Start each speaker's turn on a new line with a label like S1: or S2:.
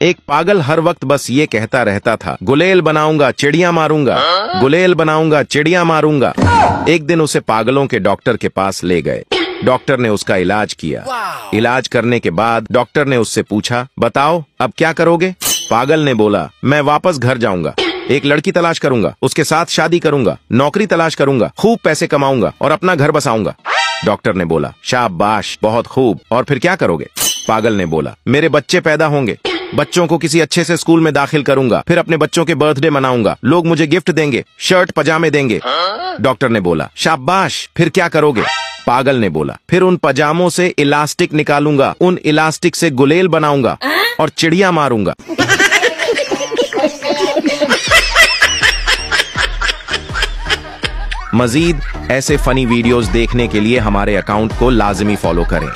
S1: एक पागल हर वक्त बस ये कहता रहता था, गुलेल बनाऊंगा चिड़िया मारूंगा, गुलेल बनाऊंगा चिड़िया मारूंगा। एक दिन उसे पागलों के डॉक्टर के पास ले गए। डॉक्टर ने उसका इलाज किया। इलाज करने के बाद डॉक्टर ने उससे पूछा, बताओ अब क्या करोगे? पागल ने बोला, मैं वापस घर जाऊंगा, एक लड़की तलाश करूंगा, उसके साथ शादी करूंगा, नौकरी तलाश करूंगा, खूब पैसे कमाऊंगा और अपना घर बसाऊंगा। डॉक्टर ने बोला, शाबाश, बहुत खूब, और फिर क्या करोगे? पागल ने बोला, मेरे बच्चे पैदा होंगे, बच्चों को किसी अच्छे से स्कूल में दाखिल करूंगा, फिर अपने बच्चों के बर्थडे मनाऊंगा, लोग मुझे गिफ्ट देंगे, शर्ट पजामे देंगे। डॉक्टर ने बोला, शाबाश, फिर क्या करोगे? पागल ने बोला, फिर उन पजामों से इलास्टिक निकालूंगा, उन इलास्टिक से गुलेल बनाऊंगा और चिड़िया मारूंगा। मजीद ऐसे फनी वीडियोस देखने के लिए हमारे अकाउंट को लाजमी फॉलो करें।